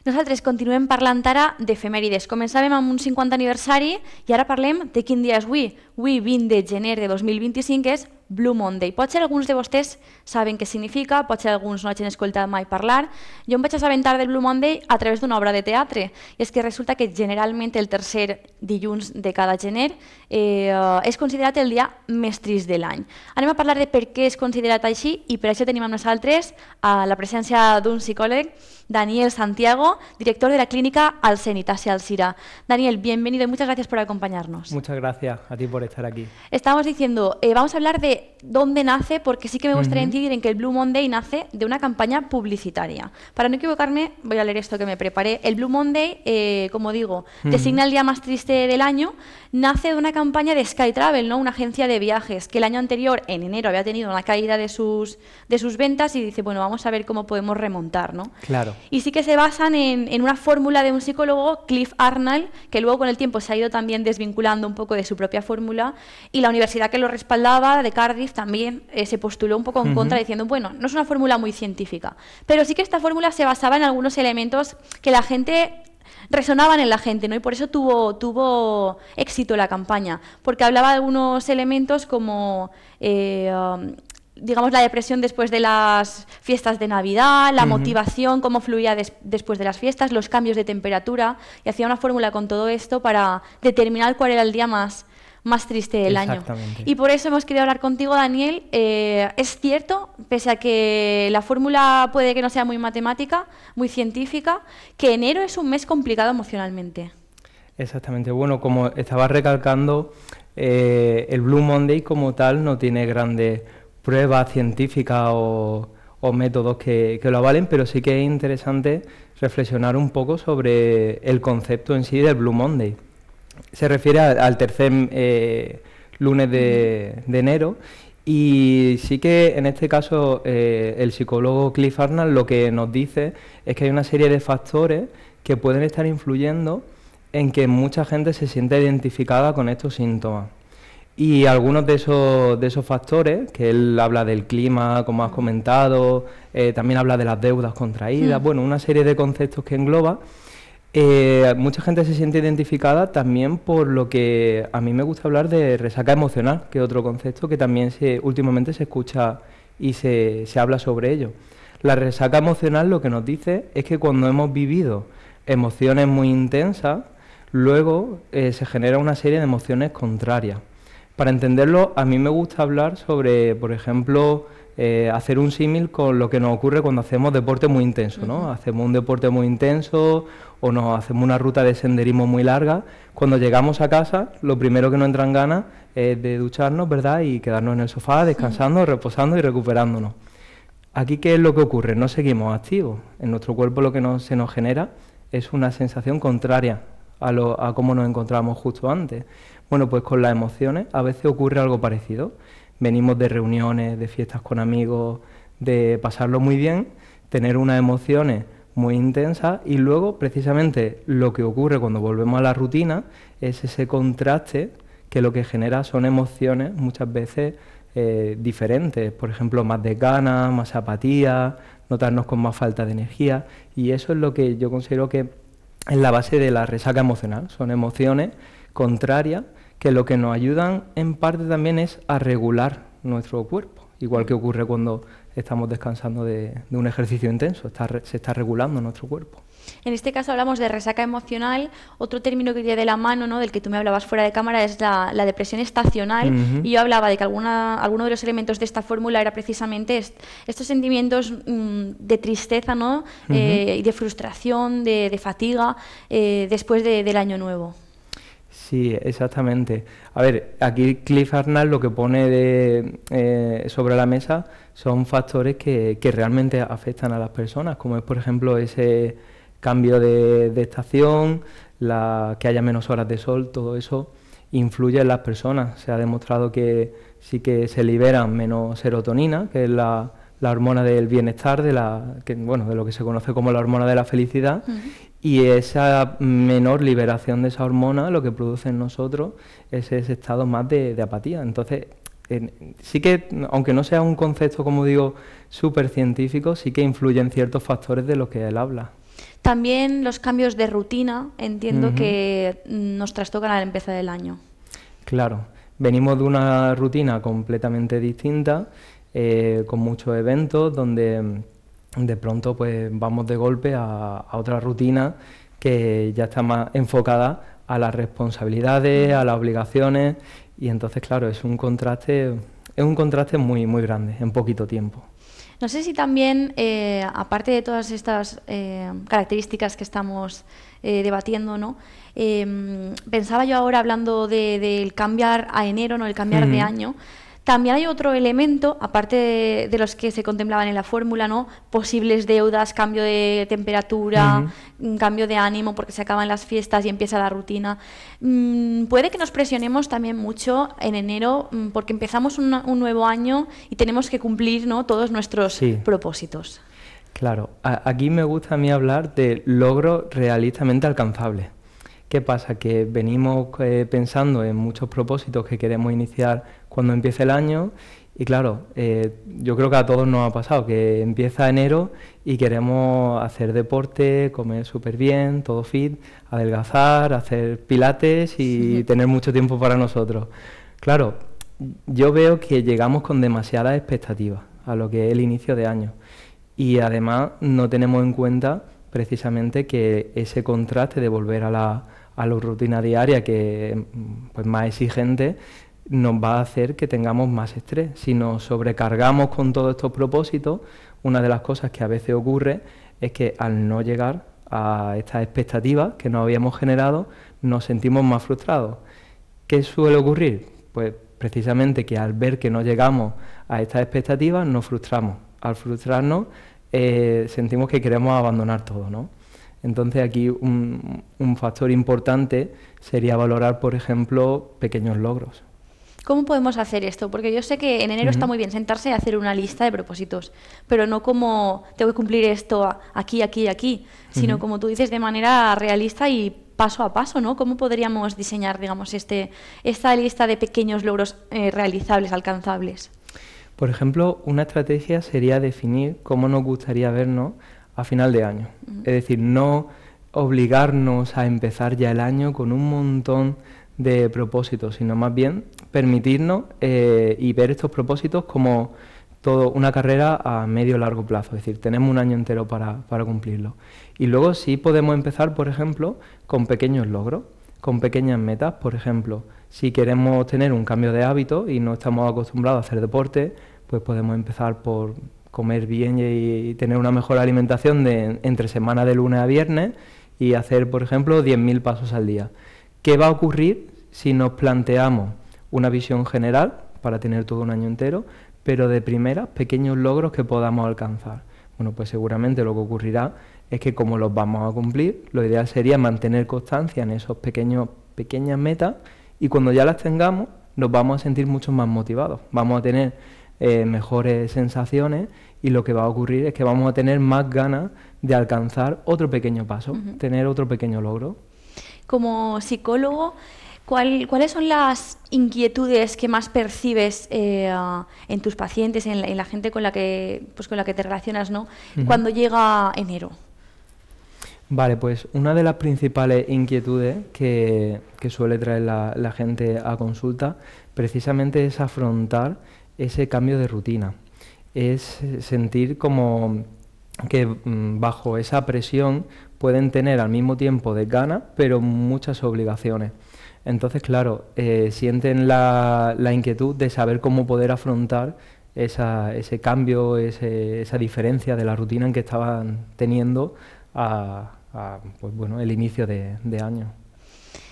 Nosaltres continuem parlant ara d'efemèrides. Començàvem amb un 50 aniversari i ara parlem de quin dia és avui. Avui, 20 de gener de 2025, és Blue Monday. Potser alguns de vostès saben què significa, potser alguns no hagin escoltat mai parlar. Jo em vaig assabentar del Blue Monday a través d'una obra de teatre. I és que resulta que generalment el tercer dilluns de cada gener és considerat el dia més trist de l'any. Anem a parlar de per què és considerat així i per això tenim amb nosaltres la presència d'un psicòleg, Daniel Santiago, director de la clínica Alcenitasi Alcira. Daniel, bienvenido y muchas gracias por acompañarnos. Muchas gracias a ti por estar aquí. Estábamos diciendo, vamos a hablar de dónde nace, porque sí que me gustaría incidir en que el Blue Monday nace de una campaña publicitaria. Para no equivocarme, voy a leer esto que me preparé. El Blue Monday, como digo, designa el día más triste del año, nace de una campaña de Sky Travel, ¿no? Una agencia de viajes que el año anterior, en enero, había tenido una caída de sus ventas y dice, bueno, vamos a ver cómo podemos remontar, ¿no? Claro. Y sí que se basan en una fórmula de un psicólogo, Cliff Arnold, que luego con el tiempo se ha ido también desvinculando un poco de su propia fórmula, y la universidad que lo respaldaba, de Cardiff, también se postuló un poco en contra, diciendo, bueno, no es una fórmula muy científica, pero sí que esta fórmula se basaba en algunos elementos que la gente resonaban en la gente, ¿no? Y por eso tuvo éxito la campaña, porque hablaba de algunos elementos como digamos, la depresión después de las fiestas de Navidad, la motivación, cómo fluía después de las fiestas, los cambios de temperatura, y hacía una fórmula con todo esto para determinar cuál era el día más triste del año. Y por eso hemos querido hablar contigo, Daniel. Es cierto, pese a que la fórmula puede que no sea muy matemática, muy científica, que enero es un mes complicado emocionalmente. Exactamente. Bueno, como estabas recalcando, el Blue Monday como tal no tiene grandes pruebas científicas o métodos que lo avalen, pero sí que es interesante reflexionar un poco sobre el concepto en sí del Blue Monday. Se refiere al tercer lunes de enero, y sí que en este caso el psicólogo Cliff Arnold lo que nos dice es que hay una serie de factores que pueden estar influyendo en que mucha gente se sienta identificada con estos síntomas. Y algunos de esos factores, que él habla del clima, como has comentado, también habla de las deudas contraídas, bueno, una serie de conceptos que engloba. Mucha gente se siente identificada también por lo que a mí me gusta hablar de resaca emocional, que es otro concepto que también últimamente se escucha y se habla sobre ello. La resaca emocional lo que nos dice es que cuando hemos vivido emociones muy intensas, luego se genera una serie de emociones contrarias. Para entenderlo, a mí me gusta hablar sobre, por ejemplo, hacer un símil con lo que nos ocurre cuando hacemos deporte muy intenso, ¿no? Hacemos un deporte muy intenso o nos hacemos una ruta de senderismo muy larga. Cuando llegamos a casa, lo primero que nos entran ganas es de ducharnos, ¿verdad? Y quedarnos en el sofá, descansando, reposando y recuperándonos. Aquí, ¿qué es lo que ocurre? No seguimos activos. En nuestro cuerpo lo que se nos genera es una sensación contraria a cómo nos encontrábamos justo antes. Bueno, pues con las emociones a veces ocurre algo parecido. Venimos de reuniones, de fiestas con amigos, de pasarlo muy bien, tener unas emociones muy intensas, y luego precisamente lo que ocurre cuando volvemos a la rutina es ese contraste que lo que genera son emociones muchas veces diferentes. Por ejemplo, más desgana, más apatía, notarnos con más falta de energía, y eso es lo que yo considero que es la base de la resaca emocional. Son emociones contrarias que lo que nos ayudan en parte también es a regular nuestro cuerpo, igual que ocurre cuando estamos descansando de un ejercicio intenso, se está regulando nuestro cuerpo. En este caso hablamos de resaca emocional. Otro término que iría de la mano, ¿no?, del que tú me hablabas fuera de cámara, es la depresión estacional. Y yo hablaba de que alguno de los elementos de esta fórmula era precisamente estos sentimientos de tristeza, ¿no? Y de frustración, de fatiga después del año nuevo. Sí, exactamente. A ver, aquí Cliff Arnold lo que pone sobre la mesa son factores que realmente afectan a las personas, como es, por ejemplo, ese cambio de estación, que haya menos horas de sol. Todo eso influye en las personas. Se ha demostrado que sí que se libera menos serotonina, que es la hormona del bienestar, de lo que se conoce como la hormona de la felicidad. Y esa menor liberación de esa hormona lo que produce en nosotros es ese estado más de apatía. Entonces, sí que, aunque no sea un concepto, como digo, súper científico, sí que influyen ciertos factores de los que él habla. También los cambios de rutina, entiendo Ujú. que nos trastocan al empezar el año. Claro, venimos de una rutina completamente distinta, con muchos eventos, donde de pronto pues vamos de golpe a otra rutina que ya está más enfocada a las responsabilidades, a las obligaciones, y entonces claro, es un contraste muy, muy grande en poquito tiempo. No sé si también, aparte de todas estas características que estamos debatiendo, ¿no? Pensaba yo ahora hablando del cambiar a enero, ¿no? El cambiar de Ujú, año. También hay otro elemento, aparte de los que se contemplaban en la fórmula, ¿no? Posibles deudas, cambio de temperatura, ujú. cambio de ánimo porque se acaban las fiestas y empieza la rutina. Puede que nos presionemos también mucho en enero porque empezamos un nuevo año y tenemos que cumplir, ¿no? Todos nuestros Sí, propósitos. claro. Aquí me gusta a mí hablar de logros realistamente alcanzables. ¿Qué pasa? Que venimos pensando en muchos propósitos que queremos iniciar cuando empiece el año y claro, yo creo que a todos nos ha pasado que empieza enero y queremos hacer deporte, comer súper bien, todo fit, adelgazar, hacer pilates y tener mucho tiempo para nosotros. Claro, yo veo que llegamos con demasiadas expectativas a lo que es el inicio de año y además no tenemos en cuenta precisamente que ese contraste de volver a la rutina diaria que pues más exigente nos va a hacer que tengamos más estrés. Si nos sobrecargamos con todos estos propósitos, una de las cosas que a veces ocurre es que al no llegar a estas expectativas que nos habíamos generado, nos sentimos más frustrados. ¿Qué suele ocurrir? Pues precisamente que al ver que no llegamos a estas expectativas nos frustramos. Al frustrarnos sentimos que queremos abandonar todo, ¿no? Entonces aquí un factor importante sería valorar, por ejemplo, pequeños logros. ¿Cómo podemos hacer esto? Porque yo sé que en enero está Ujú, muy bien sentarse y hacer una lista de propósitos, pero no como tengo que cumplir esto aquí, aquí y aquí, sino ujú. como tú dices, de manera realista y paso a paso, ¿no? ¿Cómo podríamos diseñar, digamos, esta lista de pequeños logros realizables, alcanzables? Por ejemplo, una estrategia sería definir cómo nos gustaría vernos a final de año. Es decir, no obligarnos a empezar ya el año con un montón de propósitos, sino más bien permitirnos y ver estos propósitos como todo una carrera a medio largo plazo, es decir, tenemos un año entero para cumplirlo. Y luego sí podemos empezar, por ejemplo, con pequeños logros, con pequeñas metas, por ejemplo, si queremos tener un cambio de hábito y no estamos acostumbrados a hacer deporte, pues podemos empezar por comer bien y tener una mejor alimentación entre semana de lunes a viernes y hacer, por ejemplo, 10.000 pasos al día. ¿Qué va a ocurrir si nos planteamos una visión general para tener todo un año entero, pero de primera pequeños logros que podamos alcanzar? Bueno, pues seguramente lo que ocurrirá es que como los vamos a cumplir, lo ideal sería mantener constancia en esos pequeñas metas y cuando ya las tengamos nos vamos a sentir mucho más motivados, vamos a tener mejores sensaciones y lo que va a ocurrir es que vamos a tener más ganas de alcanzar otro pequeño paso, tener otro pequeño logro. Como psicólogo, ¿cuáles son las inquietudes que más percibes en tus pacientes, en la gente pues, con la que te relacionas, ¿no? Ujú. Cuando llega enero? Vale, pues una de las principales inquietudes que suele traer la gente a consulta precisamente es afrontar ese cambio de rutina. Es sentir como que bajo esa presión pueden tener al mismo tiempo desganas, pero muchas obligaciones. Entonces, claro, sienten la inquietud de saber cómo poder afrontar ese cambio, esa diferencia de la rutina en que estaban teniendo pues bueno, el inicio de año.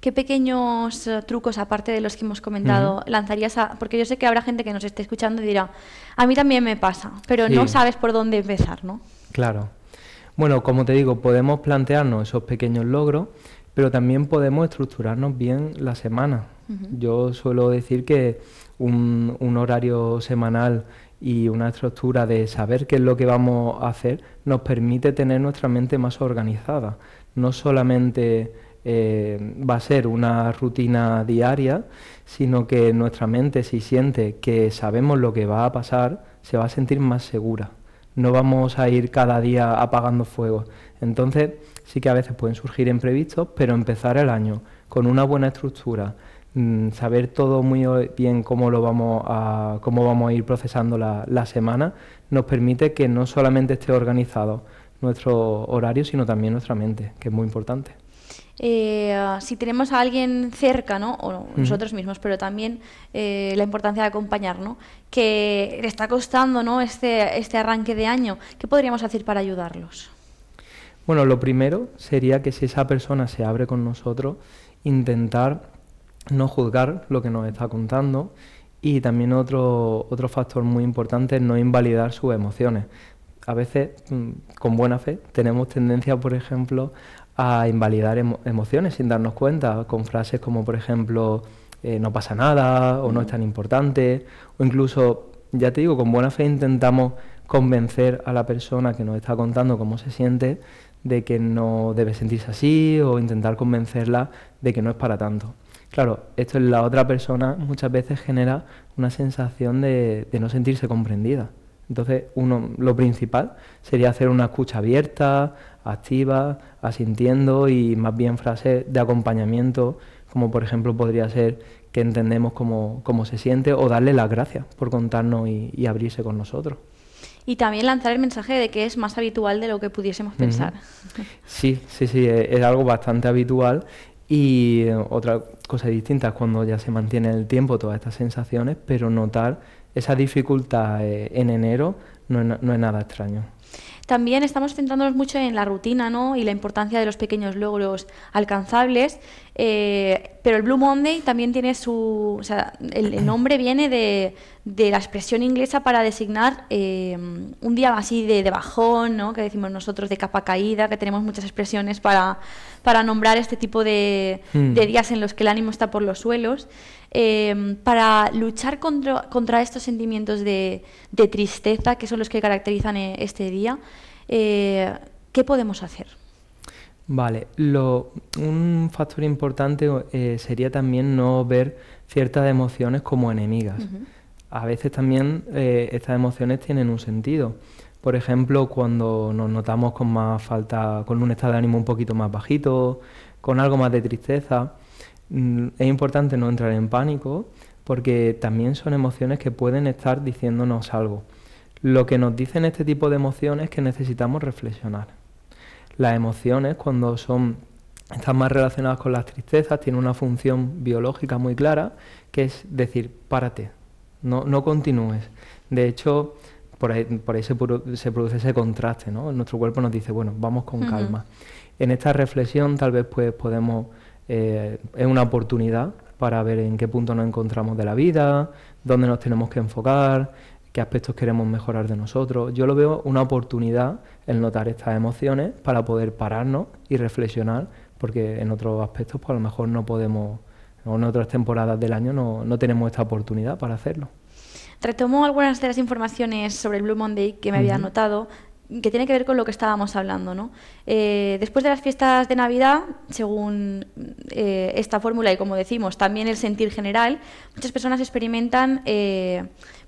¿Qué pequeños trucos, aparte de los que hemos Ujú. comentado, lanzarías porque yo sé que habrá gente que nos esté escuchando y dirá, a mí también me pasa, pero no Sí, sabes por dónde empezar, ¿no? claro. Bueno, como te digo, podemos plantearnos esos pequeños logros, pero también podemos estructurarnos bien la semana. Yo suelo decir que un horario semanal y una estructura de saber qué es lo que vamos a hacer nos permite tener nuestra mente más organizada. No solamente va a ser una rutina diaria, sino que nuestra mente, si siente que sabemos lo que va a pasar, se va a sentir más segura. no vamos a ir cada día apagando fuegos. Entonces sí que a veces pueden surgir imprevistos, pero empezar el año con una buena estructura, saber todo muy bien cómo vamos a ir procesando la semana, nos permite que no solamente esté organizado nuestro horario, sino también nuestra mente, que es muy importante. Si tenemos a alguien cerca, ¿no? O nosotros mismos, pero también la importancia de acompañar, ¿no? Que le está costando, ¿no? este arranque de año, ¿qué podríamos hacer para ayudarlos? Bueno, lo primero sería que si esa persona se abre con nosotros, intentar no juzgar lo que nos está contando, y también otro factor muy importante es no invalidar sus emociones. A veces, con buena fe, tenemos tendencia, por ejemplo, a invalidar emociones sin darnos cuenta, con frases como, por ejemplo, no pasa nada, o no es tan importante, o incluso, ya te digo, con buena fe intentamos convencer a la persona que nos está contando cómo se siente de que no debe sentirse así, o intentar convencerla de que no es para tanto. Claro, esto en la otra persona muchas veces genera una sensación de no sentirse comprendida. Entonces, lo principal sería hacer una escucha abierta, activa, asintiendo, y más bien frases de acompañamiento, como por ejemplo podría ser que entendemos cómo se siente, o darle las gracias por contarnos y abrirse con nosotros. Y también lanzar el mensaje de que es más habitual de lo que pudiésemos pensar. Sí, es algo bastante habitual. Y otra cosa distinta es cuando ya se mantiene en el tiempo todas estas sensaciones, pero notar esa dificultad en enero no es nada extraño. También estamos centrándonos mucho en la rutina, ¿no? Y la importancia de los pequeños logros alcanzables, pero el Blue Monday también tiene su... O sea, el nombre viene de la expresión inglesa para designar un día así de bajón, ¿no? Que decimos nosotros, de capa caída, que tenemos muchas expresiones para nombrar este tipo de días en los que el ánimo está por los suelos. Para luchar contra estos sentimientos de tristeza, que son los que caracterizan este día, ¿qué podemos hacer? Vale, un factor importante sería también no ver ciertas emociones como enemigas. A veces también estas emociones tienen un sentido. Por ejemplo, cuando nos notamos con un estado de ánimo un poquito más bajito, con algo más de tristeza, es importante no entrar en pánico, porque también son emociones que pueden estar diciéndonos algo. Lo que nos dicen este tipo de emociones es que necesitamos reflexionar. Las emociones, cuando están más relacionadas con las tristezas, tienen una función biológica muy clara, que es decir, párate, no continúes. De hecho, por ahí se produce ese contraste, ¿no? Nuestro cuerpo nos dice, bueno, vamos con calma. En esta reflexión tal vez podemos... es una oportunidad para ver en qué punto nos encontramos de la vida, dónde nos tenemos que enfocar, qué aspectos queremos mejorar de nosotros. Yo lo veo una oportunidad el notar estas emociones para poder pararnos y reflexionar, porque en otros aspectos pues a lo mejor no podemos, o en otras temporadas del año no tenemos esta oportunidad para hacerlo. Retomo algunas de las informaciones sobre el Blue Monday que me había anotado, que tiene que ver con lo que estábamos hablando, ¿no? Después de las fiestas de Navidad, según esta fórmula y como decimos, también el sentir general, muchas personas experimentan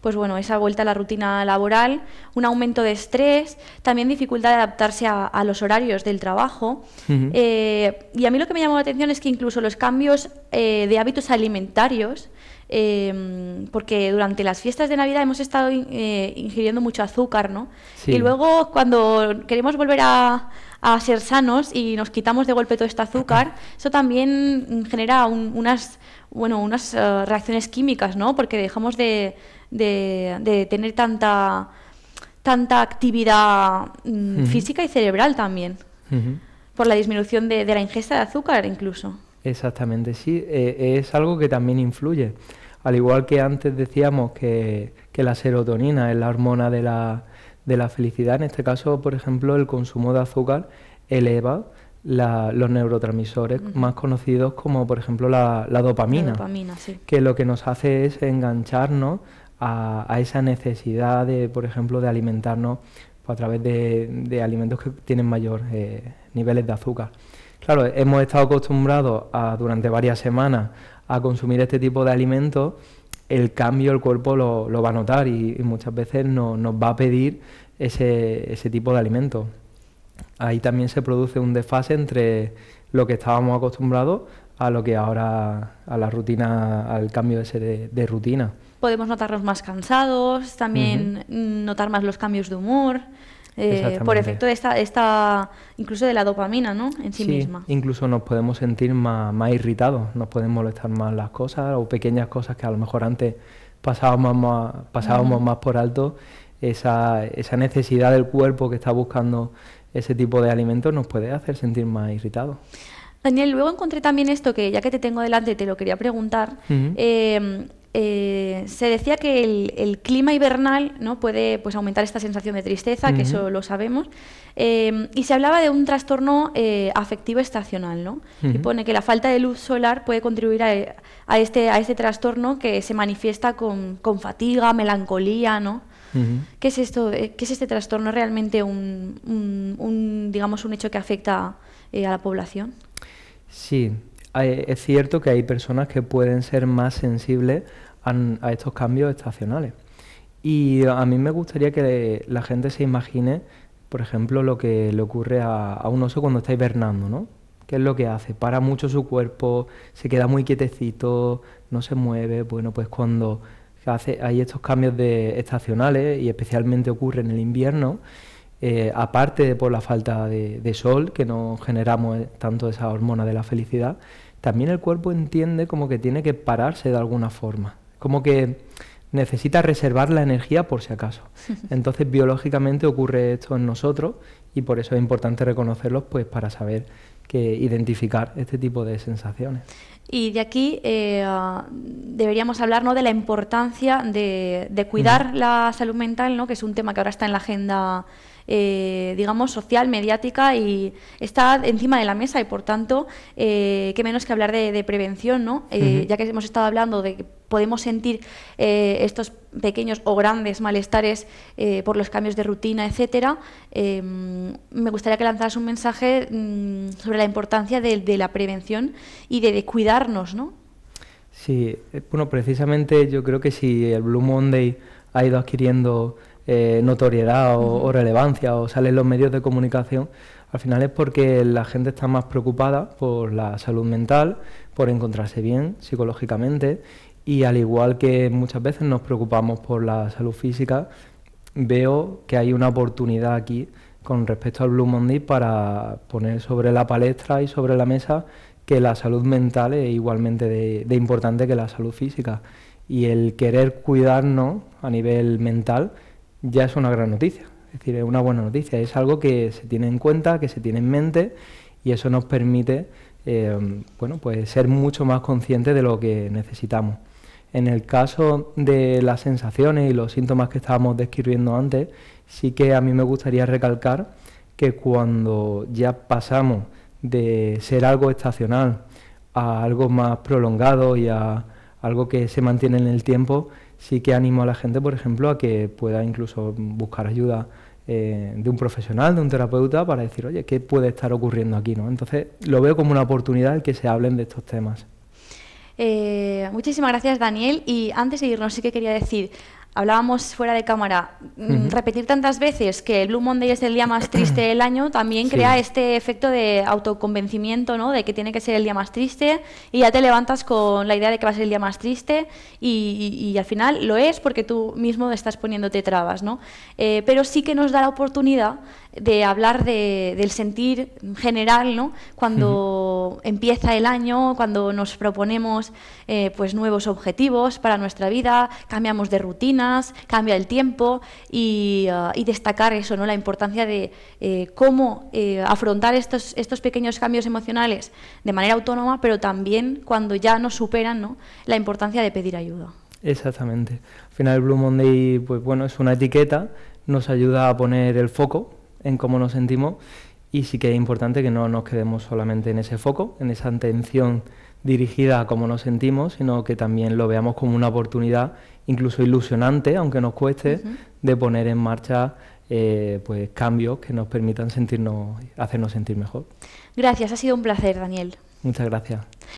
pues bueno, esa vuelta a la rutina laboral, un aumento de estrés, también dificultad de adaptarse a los horarios del trabajo. Y a mí lo que me llamó la atención es que incluso los cambios de hábitos alimentarios, porque durante las fiestas de Navidad hemos estado ingiriendo mucho azúcar, ¿no? Sí. Y luego cuando queremos volver a ser sanos y nos quitamos de golpe todo este azúcar, eso también genera unas reacciones químicas, ¿no? Porque dejamos de tener tanta actividad física y cerebral también, por la disminución de la ingesta de azúcar incluso. Exactamente, sí, es algo que también influye. Al igual que antes decíamos que la serotonina es la hormona de la felicidad, en este caso, por ejemplo, el consumo de azúcar eleva los neurotransmisores más conocidos como, por ejemplo, la dopamina, sí. Que lo que nos hace es engancharnos a esa necesidad de, por ejemplo, de alimentarnos a través de alimentos que tienen mayor niveles de azúcar. Claro, hemos estado acostumbrados durante varias semanas a consumir este tipo de alimentos. El cambio el cuerpo lo va a notar y muchas veces nos va a pedir ese tipo de alimentos. Ahí también se produce un desfase entre lo que estábamos acostumbrados a lo que ahora, a la rutina, al cambio ese de rutina. Podemos notarnos más cansados, también notar más los cambios de humor, por efecto de incluso de la dopamina, ¿no? En sí misma. Incluso nos podemos sentir más irritados, nos pueden molestar más las cosas o pequeñas cosas que a lo mejor antes pasábamos más por alto. Esa necesidad del cuerpo que está buscando ese tipo de alimentos nos puede hacer sentir más irritados. Daniel, luego encontré también esto que ya que te tengo delante te lo quería preguntar. Se decía que el clima invernal, ¿no?, puede, pues, aumentar esta sensación de tristeza, que eso lo sabemos, y se hablaba de un trastorno afectivo estacional, ¿no? Y pone que la falta de luz solar puede contribuir a este trastorno que se manifiesta con fatiga, melancolía, ¿no? ¿Qué es esto? ¿Qué es este trastorno? ¿Es realmente digamos, un hecho que afecta a la población? Sí, es cierto que hay personas que pueden ser más sensibles a estos cambios estacionales. Y a mí me gustaría que la gente se imagine, por ejemplo, lo que le ocurre a un oso cuando está hibernando, ¿no? ¿Qué es lo que hace? Para mucho su cuerpo, se queda muy quietecito, no se mueve. Bueno, pues cuando hay estos cambios estacionales, y especialmente ocurre en el invierno, aparte de por la falta de sol, que no generamos tanto esa hormona de la felicidad, también el cuerpo entiende como que tiene que pararse de alguna forma, como que necesita reservar la energía por si acaso. Entonces biológicamente ocurre esto en nosotros y por eso es importante reconocerlos, pues para saber identificar este tipo de sensaciones. Y de aquí deberíamos hablar, ¿no?, de la importancia de cuidar la salud mental, ¿no?, que es un tema que ahora está en la agenda, digamos, social, mediática, y está encima de la mesa, y por tanto, qué menos que hablar de prevención, ¿no? Ya que hemos estado hablando de que podemos sentir estos pequeños o grandes malestares por los cambios de rutina, etcétera, me gustaría que lanzaras un mensaje sobre la importancia de la prevención y de cuidarnos, ¿no? Sí, bueno, precisamente yo creo que si el Blue Monday ha ido adquiriendo notoriedad o relevancia, o sale en los medios de comunicación, al final es porque la gente está más preocupada por la salud mental, por encontrarse bien psicológicamente, y al igual que muchas veces nos preocupamos por la salud física, veo que hay una oportunidad aquí con respecto al Blue Monday para poner sobre la palestra y sobre la mesa que la salud mental es igualmente de importante que la salud física, y el querer cuidarnos a nivel mental ya es una gran noticia, es decir, es una buena noticia, es algo que se tiene en cuenta, que se tiene en mente, y eso nos permite bueno, pues ser mucho más conscientes de lo que necesitamos. En el caso de las sensaciones y los síntomas que estábamos describiendo antes, sí que a mí me gustaría recalcar que cuando ya pasamos de ser algo estacional a algo más prolongado y a algo que se mantiene en el tiempo, sí que animo a la gente, por ejemplo, a que pueda incluso buscar ayuda de un profesional, de un terapeuta, para decir, oye, ¿qué puede estar ocurriendo aquí?, ¿no? Entonces, lo veo como una oportunidad el que se hablen de estos temas. Muchísimas gracias, Daniel. Y antes de irnos, sí que quería decir, hablábamos fuera de cámara, repetir tantas veces que el Blue Monday es el día más triste del año también crea este efecto de autoconvencimiento, ¿no?, de que tiene que ser el día más triste, y ya te levantas con la idea de que va a ser el día más triste, y al final lo es porque tú mismo estás poniéndote trabas, ¿no? Pero sí que nos da la oportunidad de hablar del sentir general, ¿no?, cuando empieza el año, cuando nos proponemos pues nuevos objetivos para nuestra vida, cambiamos de rutina, cambia el tiempo, y destacar eso, ¿no?, la importancia de cómo afrontar estos pequeños cambios emocionales de manera autónoma, pero también cuando ya nos superan, ¿no?, la importancia de pedir ayuda. Exactamente. Al final el Blue Monday, pues bueno, es una etiqueta, nos ayuda a poner el foco en cómo nos sentimos, y sí que es importante que no nos quedemos solamente en ese foco, en esa atención dirigida a cómo nos sentimos, sino que también lo veamos como una oportunidad, incluso ilusionante, aunque nos cueste, de poner en marcha pues cambios que nos permitan hacernos sentir mejor. Gracias, ha sido un placer, Daniel. Muchas gracias.